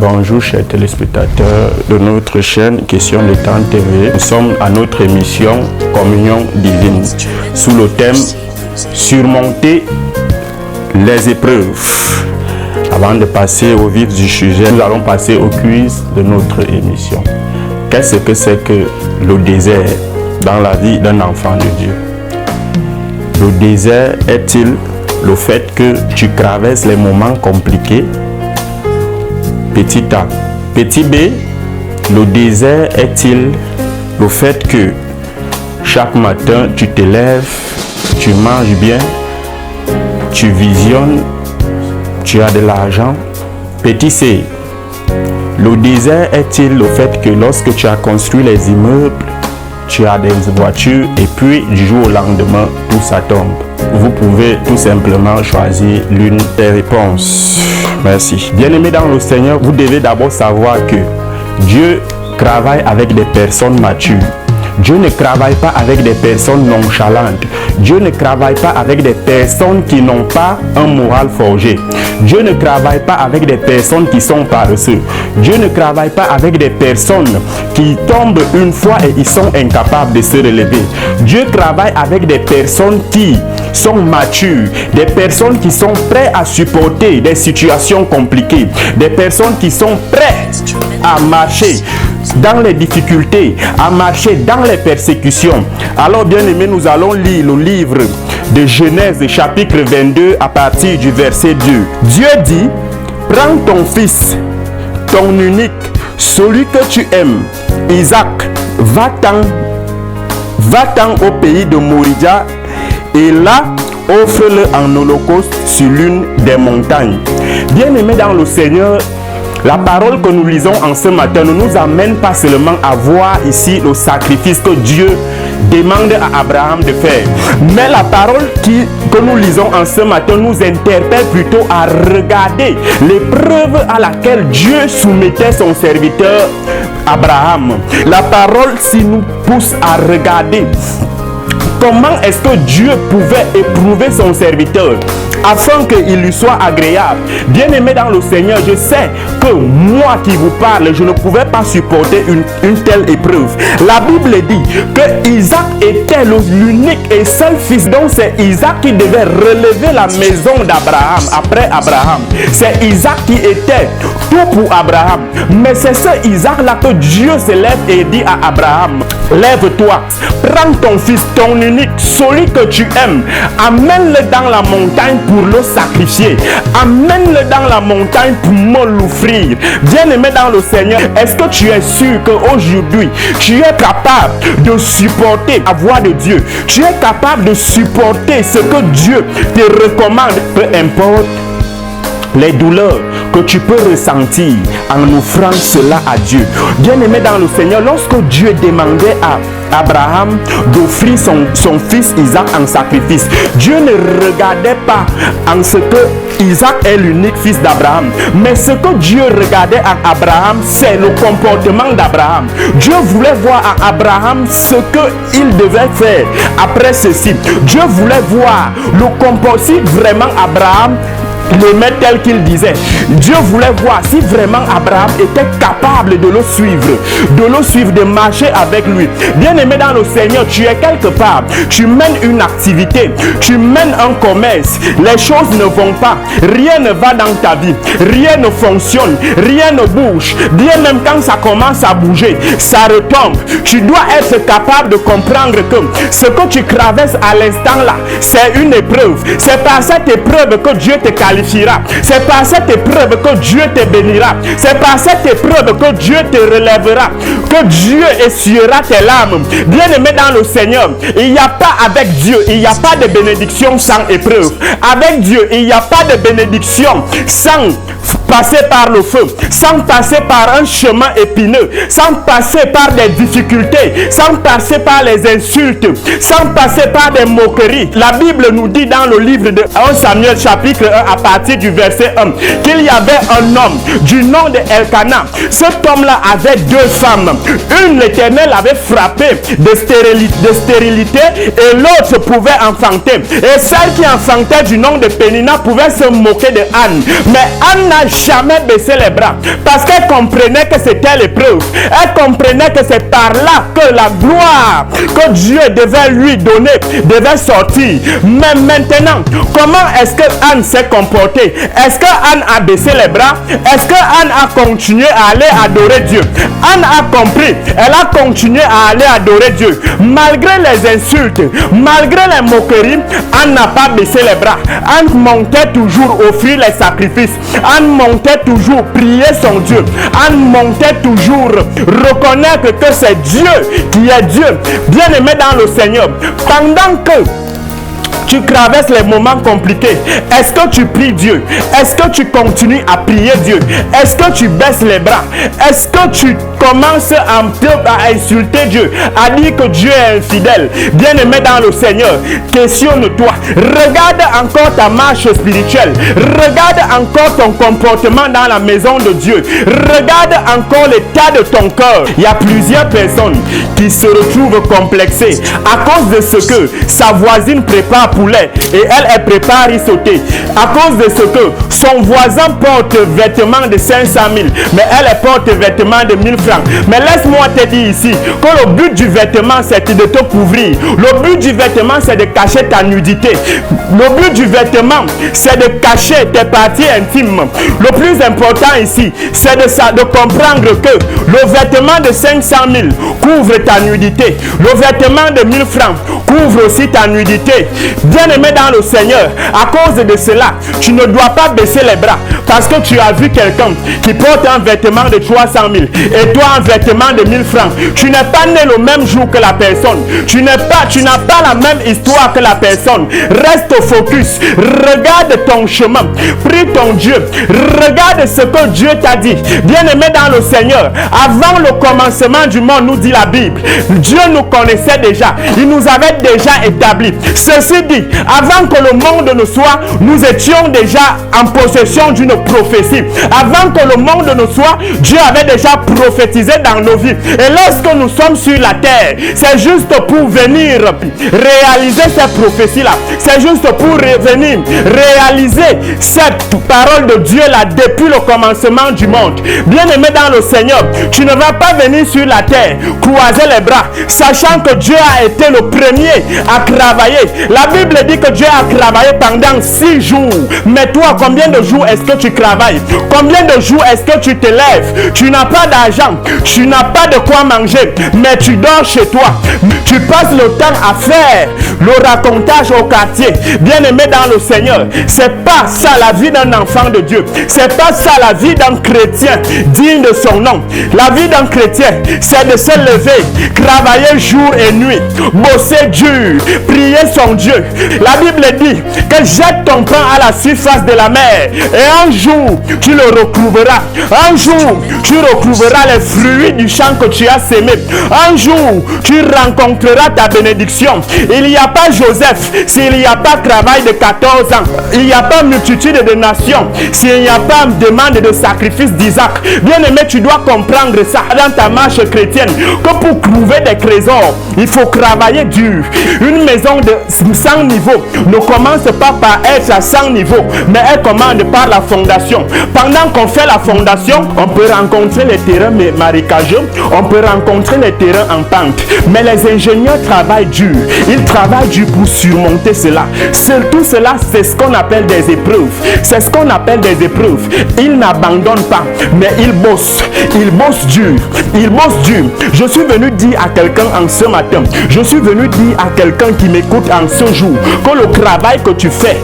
Bonjour chers téléspectateurs de notre chaîne Question de Temps TV. Nous sommes à notre émission Communion Divine sous le thème Surmonter les épreuves. Avant de passer au vif du sujet, nous allons passer au quiz de notre émission. Qu'est-ce que c'est que le désert dans la vie d'un enfant de Dieu? Le désert est-il le fait que tu traverses les moments compliqués? Petit A. Petit B, le désert est-il le fait que chaque matin tu te lèves, tu manges bien, tu visionnes, tu as de l'argent? Petit C, le désert est-il le fait que lorsque tu as construit les immeubles, tu as des voitures et puis du jour au lendemain, tout ça tombe? Vous pouvez tout simplement choisir l'une des réponses. Merci. Bien-aimés dans le Seigneur, vous devez d'abord savoir que Dieu travaille avec des personnes matures. Dieu ne travaille pas avec des personnes nonchalantes. Dieu ne travaille pas avec des personnes qui n'ont pas un moral forgé. Dieu ne travaille pas avec des personnes qui sont paresseux. Dieu ne travaille pas avec des personnes qui tombent une fois et ils sont incapables de se relever. Dieu travaille avec des personnes qui sont matures, des personnes qui sont prêtes à supporter des situations compliquées, des personnes qui sont prêtes à marcher dans les difficultés, à marcher dans les persécutions. Alors bien aimés, nous allons lire le livre de Genèse chapitre 22 à partir du verset 2. Dieu dit: prends ton fils, ton unique, celui que tu aimes, Isaac, va-t'en au pays de Moriah et là offre-le en holocauste sur l'une des montagnes. Bien aimés dans le Seigneur, la parole que nous lisons en ce matin ne nous amène pas seulement à voir ici le sacrifice que Dieu demande à Abraham de faire. Mais la parole que nous lisons en ce matin nous interpelle plutôt à regarder l'épreuve à laquelle Dieu soumettait son serviteur Abraham. La parole nous pousse à regarder comment est-ce que Dieu pouvait éprouver son serviteur afin qu'il lui soit agréable. Bien-aimé dans le Seigneur, je sais que moi qui vous parle, je ne pouvais pas supporter une telle épreuve. La Bible dit que Isaac était l'unique et seul fils. Donc c'est Isaac qui devait relever la maison d'Abraham après Abraham. C'est Isaac qui était tout pour Abraham. Mais c'est ce Isaac-là que Dieu se lève et dit à Abraham: lève-toi, prends ton fils, ton unique, celui que tu aimes, amène-le dans la montagne pour le sacrifier. Amène-le dans la montagne pour me l'offrir. Bien-aimé dans le Seigneur, est-ce que tu es sûr qu'aujourd'hui, tu es capable de supporter la voix de Dieu? Tu es capable de supporter ce que Dieu te recommande, peu importe les douleurs que tu peux ressentir en offrant cela à Dieu. Bien-aimé dans le Seigneur, lorsque Dieu demandait à Abraham d'offrir son fils Isaac en sacrifice, Dieu ne regardait pas en ce que Isaac est l'unique fils d'Abraham, mais ce que Dieu regardait à Abraham, c'est le comportement d'Abraham. Dieu voulait voir à Abraham ce qu'il devait faire après ceci. Dieu voulait voir le comportement, si vraiment Abraham l'aimait tel qu'il disait. Dieu voulait voir si vraiment Abraham était capable de le suivre, de marcher avec lui. Bien-aimé dans le Seigneur, tu es quelque part, tu mènes une activité, tu mènes un commerce, les choses ne vont pas, rien ne va dans ta vie, rien ne fonctionne, rien ne bouge. Bien même quand ça commence à bouger, ça retombe. Tu dois être capable de comprendre que ce que tu traverses à l'instant là, c'est une épreuve. C'est par cette épreuve que Dieu te qualifie. C'est par cette épreuve que Dieu te bénira. C'est par cette épreuve que Dieu te relèvera, que Dieu essuiera tes larmes. Bien-aimé dans le Seigneur, il n'y a pas avec Dieu, il n'y a pas de bénédiction sans épreuve. Avec Dieu, il n'y a pas de bénédiction sans passer par le feu, sans passer par un chemin épineux, sans passer par des difficultés, sans passer par les insultes, sans passer par des moqueries. La Bible nous dit dans le livre de 1 Samuel chapitre 1 à partir du verset 1 qu'il y avait un homme du nom de Elkanah. Cet homme-là avait deux femmes. Une, l'Éternel avait frappé de stérilité et l'autre pouvait enfanter. Et celle qui enfantait du nom de Pénina pouvait se moquer de Anne. Mais Anne n'a jamais baissé les bras parce qu'elle comprenait que c'était l'épreuve. Elle comprenait que c'est par là que la gloire que Dieu devait lui donner devait sortir. Mais maintenant, comment est-ce que Anne s'est comportée? Est-ce que Anne a baissé les bras? Est-ce que Anne a continué à aller adorer Dieu? Anne a compris. Elle a continué à aller adorer Dieu. Malgré les insultes, malgré les moqueries, Anne n'a pas baissé les bras. Anne montait toujours offrir les sacrifices. Anne montait toujours prier son Dieu. Anne montait toujours reconnaître que c'est Dieu qui est Dieu. Bien-aimé dans le Seigneur, pendant que tu traverses les moments compliqués, est-ce que tu pries Dieu? Est-ce que tu continues à prier Dieu? Est-ce que tu baisses les bras? Est-ce que tu commences à insulter Dieu, à dire que Dieu est infidèle? Bien-aimé dans le Seigneur, questionne-toi. Regarde encore ta marche spirituelle. Regarde encore ton comportement dans la maison de Dieu. Regarde encore l'état de ton cœur. Il y a plusieurs personnes qui se retrouvent complexées à cause de ce que sa voisine prépare poulet et elle prépare risotté. À cause de ce que son voisin porte vêtements de 500 000, mais elle porte vêtements de 1000 francs. Mais laisse-moi te dire ici que le but du vêtement, c'est de te couvrir. Le but du vêtement, c'est de cacher ta nudité. Le but du vêtement, c'est de cacher tes parties intimes. Le plus important ici, c'est de comprendre que le vêtement de 500 000 couvre ta nudité. Le vêtement de 1000 francs couvre aussi ta nudité. Bien-aimé dans le Seigneur, à cause de cela, tu ne dois pas baisser les bras parce que tu as vu quelqu'un qui porte un vêtement de 300 000 et toi un vêtement de 1000 francs. Tu n'es pas né le même jour que la personne. Tu n'as pas la même histoire que la personne. Reste focus. Regarde ton chemin. Prie ton Dieu. Regarde ce que Dieu t'a dit. Bien-aimé dans le Seigneur, avant le commencement du monde, nous dit la Bible, Dieu nous connaissait déjà. Il nous avait déjà établi. Ceci dit, avant que le monde ne soit, nous étions déjà en possession d'une prophétie. Avant que le monde ne soit, Dieu avait déjà prophétisé dans nos vies. Et lorsque nous sommes sur la terre, c'est juste pour venir réaliser cette prophétie-là. C'est juste pour venir réaliser cette parole de Dieu-là depuis le commencement du monde. Bien-aimé dans le Seigneur, tu ne vas pas venir sur la terre croiser les bras, sachant que Dieu a été le premier à travailler. La Bible dit que Dieu a travaillé pendant 6 jours. Mais toi, combien de jours est-ce que tu travailles? Combien de jours est-ce que tu te lèves? Tu n'as pas d'argent, tu n'as pas de quoi manger, mais tu dors chez toi. Tu passes le temps à faire le racontage au quartier. Bien-aimé dans le Seigneur, c'est pas ça la vie d'un enfant de Dieu. C'est pas ça la vie d'un chrétien digne de son nom. La vie d'un chrétien, c'est de se lever, travailler jour et nuit, bosser dur, prier son Dieu. La Bible dit que jette ton pain à la surface de la mer et un jour tu le retrouveras. Un jour tu retrouveras les fruits du champ que tu as sémé. Un jour tu rencontreras ta bénédiction. Il n'y a pas Joseph s'il n'y a pas travail de 14 ans. Il n'y a pas multitude de nations s'il n'y a pas demande de sacrifice d'Isaac. Bien-aimé, tu dois comprendre ça dans ta marche chrétienne, que pour trouver des trésors, il faut travailler dur. Une maison de 100 niveaux ne commence pas par être à 100 niveaux, mais elle commence par la fondation. Pendant qu'on fait la fondation, on peut rencontrer les terrains marécageux, on peut rencontrer les terrains en pente. Mais les ingénieurs travaillent dur. Ils travaillent dur pour surmonter cela. Tout cela, c'est ce qu'on appelle des épreuves. C'est ce qu'on appelle des épreuves. Ils n'abandonnent pas, mais ils bossent. Ils bossent dur. Ils bossent dur. Je suis venu dire à quelqu'un en ce matin, je suis venu dire à quelqu'un qui m'écoute en ce jour, que le travail que tu fais,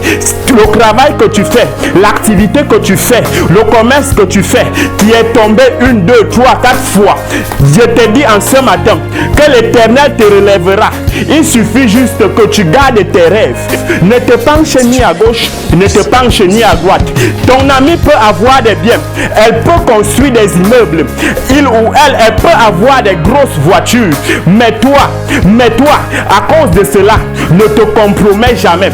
l'activité que tu fais, le commerce que tu fais, qui est tombé 1, 2, 3, 4 fois, je te dis en ce matin que l'Éternel te relèvera. Il suffit juste que tu gardes tes rêves. Ne te penche ni à gauche, ne te penche ni à droite. Ton ami peut avoir des biens, elle peut construire des immeubles, il ou elle peut avoir des grosses voitures, mais toi, à cause de cela, ne te compromets jamais,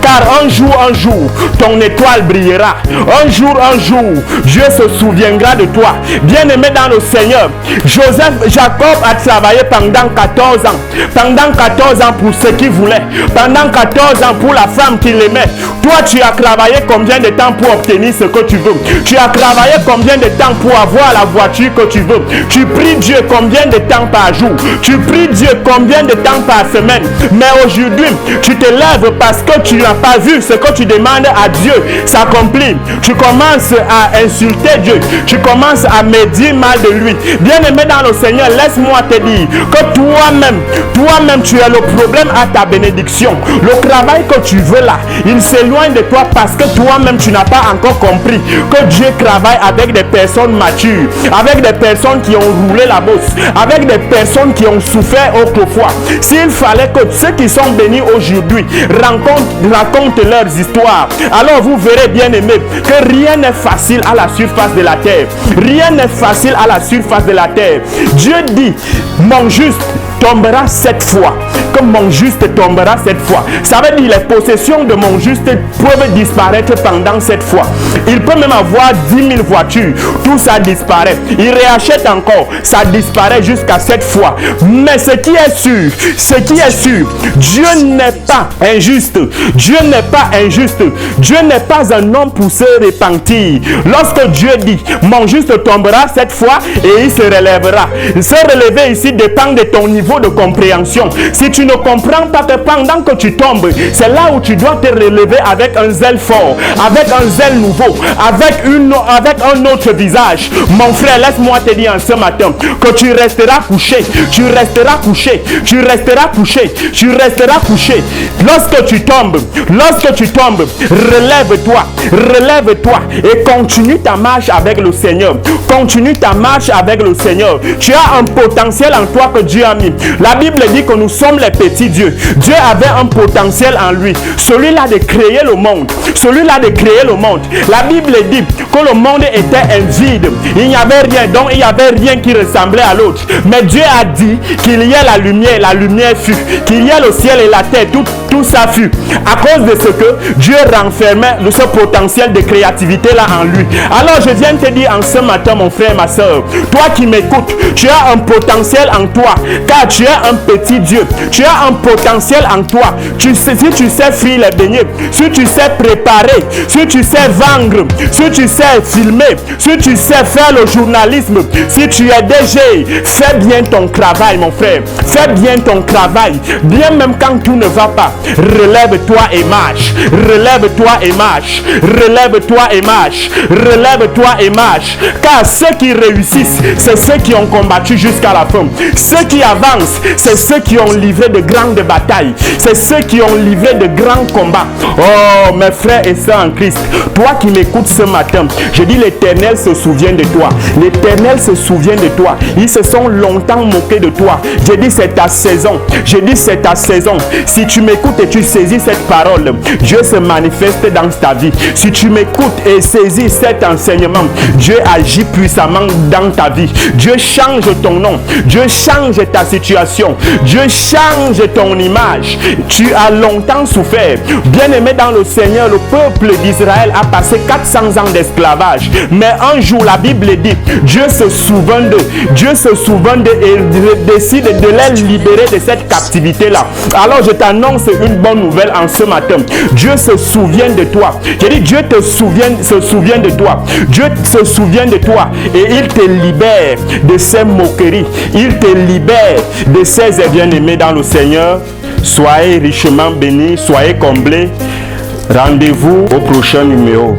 car un jour, ton ton étoile brillera. Un jour, Dieu se souviendra de toi. Bien-aimé dans le Seigneur, Jacob a travaillé pendant 14 ans. Pendant 14 ans pour ce qu'il voulait. Pendant 14 ans pour la femme qu'il aimait. Toi, tu as travaillé combien de temps pour obtenir ce que tu veux? Tu as travaillé combien de temps pour avoir la voiture que tu veux? Tu pries Dieu combien de temps par jour? Tu pries Dieu combien de temps par semaine? Mais aujourd'hui, tu te lèves parce que tu n'as pas vu ce que tu demandes à Dieu s'accomplir. Tu commences à insulter Dieu. Tu commences à médire mal de lui. Bien-aimé dans le Seigneur, laisse-moi te dire que toi-même, tu es le problème à ta bénédiction. Le travail que tu veux là, il s'éloigne de toi parce que toi-même, tu n'as pas encore compris que Dieu travaille avec des personnes matures, avec des personnes qui ont roulé la bosse, avec des personnes qui ont souffert autrefois. S'il fallait que ceux qui sont bénis aujourd'hui racontent leurs histoires, alors vous verrez, bien aimé, que rien n'est facile à la surface de la terre. Rien n'est facile à la surface de la terre. Dieu dit, mon juste tombera 7 fois. Que mon juste tombera 7 fois. Ça veut dire les possessions de mon juste peuvent disparaître pendant 7 fois. Il peut même avoir 10 000 voitures. Tout ça disparaît. Il réachète encore. Ça disparaît jusqu'à 7 fois. Mais ce qui est sûr, Dieu n'est pas injuste. Dieu n'est pas injuste. Dieu n'est pas un homme pour se repentir. Lorsque Dieu dit, mon juste tombera 7 fois et il se relèvera. Se relever ici dépend de ton niveau de compréhension. Si tu ne comprends pas que pendant que tu tombes, c'est là où tu dois te relever avec un zèle fort, avec un zèle nouveau, avec un autre visage. Mon frère, laisse-moi te dire en ce matin que tu resteras couché, tu resteras couché, tu resteras couché, tu resteras couché. Lorsque tu tombes, relève-toi et continue ta marche avec le Seigneur. Continue ta marche avec le Seigneur. Tu as un potentiel en toi que Dieu a mis. La Bible dit que nous sommes les petits dieux. Dieu avait un potentiel en lui. Celui-là de créer le monde. Celui-là de créer le monde. La Bible dit que le monde était un vide. Il n'y avait rien. Donc il n'y avait rien qui ressemblait à l'autre. Mais Dieu a dit qu'il y ait la lumière. La lumière fut. Qu'il y ait le ciel et la terre. Tout ça fut. À cause de ce que Dieu renfermait ce potentiel de créativité là en lui. Alors je viens te dire en ce matin, mon frère, ma soeur, toi qui m'écoutes, tu as un potentiel en toi, car tu es un petit Dieu. Tu as un potentiel en toi. Si tu sais frire les beignets, si tu sais préparer, si tu sais vendre, si tu sais filmer, si tu sais faire le journalisme, si tu es DG, fais bien ton travail, mon frère. Fais bien ton travail. Bien même quand tout ne va pas, relève-toi et marche. Relève-toi et marche. Relève-toi et marche. Relève-toi et marche. Car ceux qui réussissent, c'est ceux qui ont combattu jusqu'à la fin. Ceux qui avancent, c'est ceux qui ont livré de grandes batailles. C'est ceux qui ont livré de grands combats. Oh, mes frères et sœurs en Christ, toi qui m'écoutes ce matin, je dis l'Éternel se souvient de toi. L'Éternel se souvient de toi. Ils se sont longtemps moqués de toi. Je dis c'est ta saison. Je dis c'est ta saison. Si tu m'écoutes et tu saisis cette parole, Dieu se manifeste dans ta vie. Si tu m'écoutes et saisis cet enseignement, Dieu agit puissamment dans ta vie. Dieu change ton nom. Dieu change ta situation. Dieu change ton image. Tu as longtemps souffert. Bien-aimé dans le Seigneur, le peuple d'Israël a passé 400 ans d'esclavage. Mais un jour, la Bible dit, Dieu se souvient d'eux. Dieu se souvient d'eux et décide de les libérer de cette captivité-là. Alors, je t'annonce une bonne nouvelle en ce matin. Dieu se souvient de toi. J'ai dit, Dieu se souvient de toi. Dieu se souvient de toi et il te libère de ces moqueries. Il te libère de ces bien-aimés dans le Seigneur. Soyez richement bénis, soyez comblés. Rendez-vous au prochain numéro.